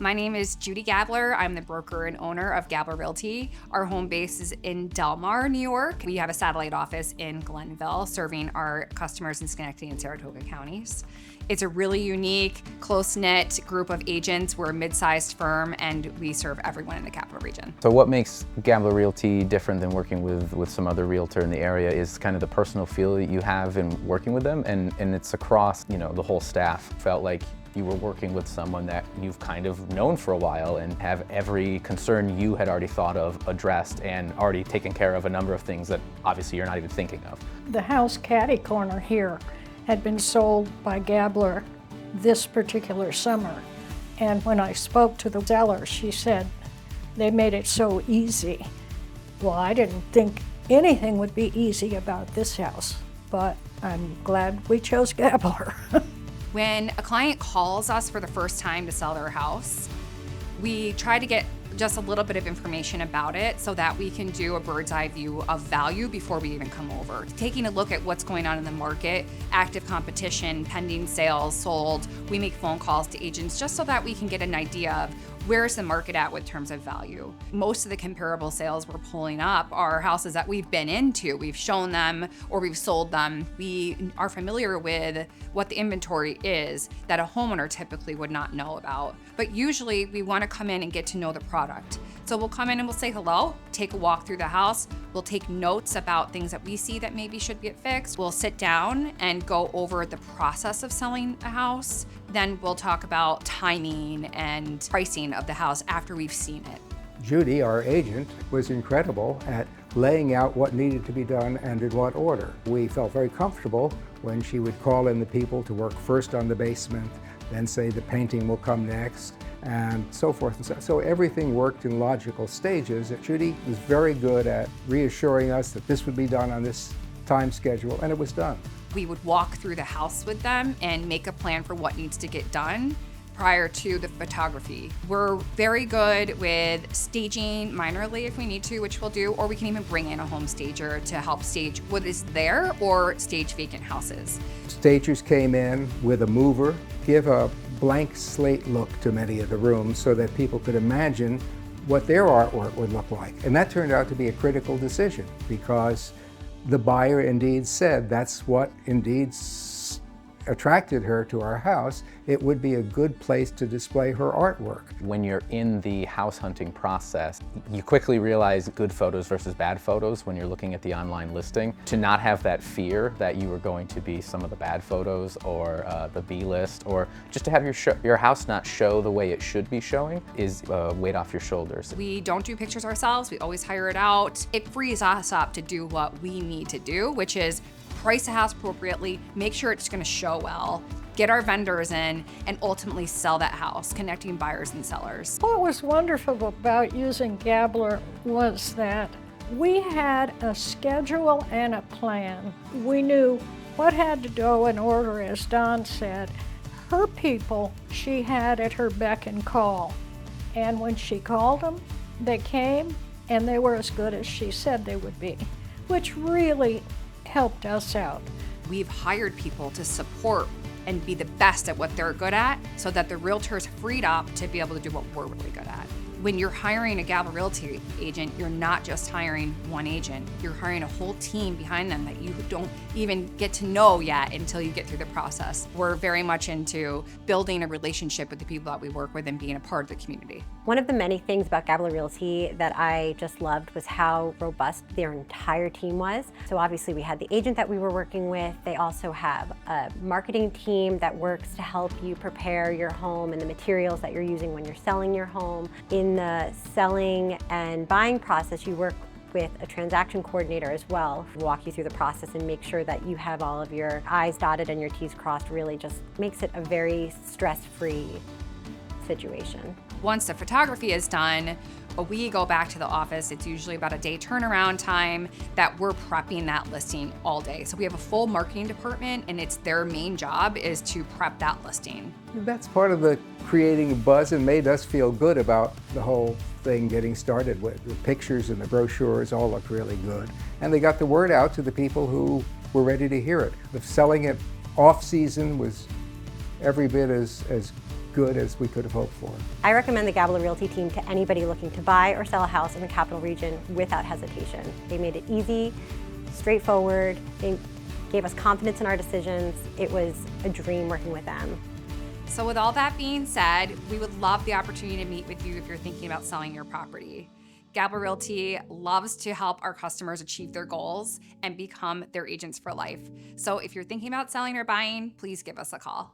My name is Judy Gabler. I'm the broker and owner of Gabler Realty. Our home base is in Del Mar, New York. We have a satellite office in Glenville, serving our customers in Schenectady and Saratoga counties. It's a really unique, close-knit group of agents. We're a mid-sized firm, and we serve everyone in the capital region. So what makes Gabler Realty different than working with some other realtor in the area is kind of the personal feel that you have in working with them, and it's across, the whole staff. Felt like you were working with someone that you've kind of known for a while and have every concern you had already thought of addressed and already taken care of a number of things that obviously you're not even thinking of. The house caddy corner here had been sold by Gabler this particular summer. And when I spoke to the seller, she said, they made it so easy. Well, I didn't think anything would be easy about this house, but I'm glad we chose Gabler. When a client calls us for the first time to sell their house, we try to get just a little bit of information about it so that we can do a bird's eye view of value before we even come over. Taking a look at what's going on in the market, active competition, pending sales, sold. We make phone calls to agents just so that we can get an idea of where's the market at with terms of value. Most of the comparable sales we're pulling up are houses that we've been into. We've shown them or we've sold them. We are familiar with what the inventory is that a homeowner typically would not know about. But usually we want to come in and get to know the product. So we'll come in and we'll say hello, take a walk through the house. We'll take notes about things that we see that maybe should get fixed. We'll sit down and go over the process of selling a house. Then we'll talk about timing and pricing of the house after we've seen it. Judy, our agent, was incredible at laying out what needed to be done and in what order. We felt very comfortable when she would call in the people to work first on the basement, then say the painting will come next, and so forth and so on. So everything worked in logical stages. Judy was very good at reassuring us that this would be done on this time schedule, and it was done. We would walk through the house with them and make a plan for what needs to get done prior to the photography. We're very good with staging minorly if we need to, which we'll do, or we can even bring in a home stager to help stage what is there or stage vacant houses. Stagers came in with a mover, give a blank slate look to many of the rooms so that people could imagine what their artwork would look like. And that turned out to be a critical decision because the buyer indeed said that's what indeed attracted her to our house. It would be a good place to display her artwork. When you're in the house hunting process, you quickly realize good photos versus bad photos when you're looking at the online listing. To not have that fear that you were going to be some of the bad photos or the B list, or just to have your house not show the way it should be showing is weight off your shoulders. We don't do pictures ourselves. We always hire it out. It frees us up to do what we need to do, which is price the house appropriately, make sure it's going to show well, get our vendors in, and ultimately sell that house, connecting buyers and sellers. What was wonderful about using Gabler was that we had a schedule and a plan. We knew what had to go in order, as Don said. Her people, she had at her beck and call. And when she called them, they came, and they were as good as she said they would be, which really helped us out. We've hired people to support and be the best at what they're good at so that the realtor's freed up to be able to do what we're really good at. When you're hiring a Gabler Realty agent, you're not just hiring one agent. You're hiring a whole team behind them that you don't even get to know yet until you get through the process. We're very much into building a relationship with the people that we work with and being a part of the community. One of the many things about Gabler Realty that I just loved was how robust their entire team was. So obviously we had the agent that we were working with. They also have a marketing team that works to help you prepare your home and the materials that you're using when you're selling your home. In the selling and buying process, you work with a transaction coordinator as well, walk you through the process and make sure that you have all of your I's dotted and your T's crossed. Really just makes it a very stress-free situation. Once the photography is done, we go back to the office. It's usually about a day turnaround time that we're prepping that listing all day. So we have a full marketing department, and it's their main job is to prep that listing. That's part of the creating a buzz and made us feel good about the whole thing getting started. With the pictures and the brochures all looked really good. And they got the word out to the people who were ready to hear it. The selling it off season was every bit as good as we could have hoped for. I recommend the Gabler Realty team to anybody looking to buy or sell a house in the capital region without hesitation. They made it easy, straightforward. They gave us confidence in our decisions. It was a dream working with them. So with all that being said, we would love the opportunity to meet with you if you're thinking about selling your property. Gabler Realty loves to help our customers achieve their goals and become their agents for life. So if you're thinking about selling or buying, please give us a call.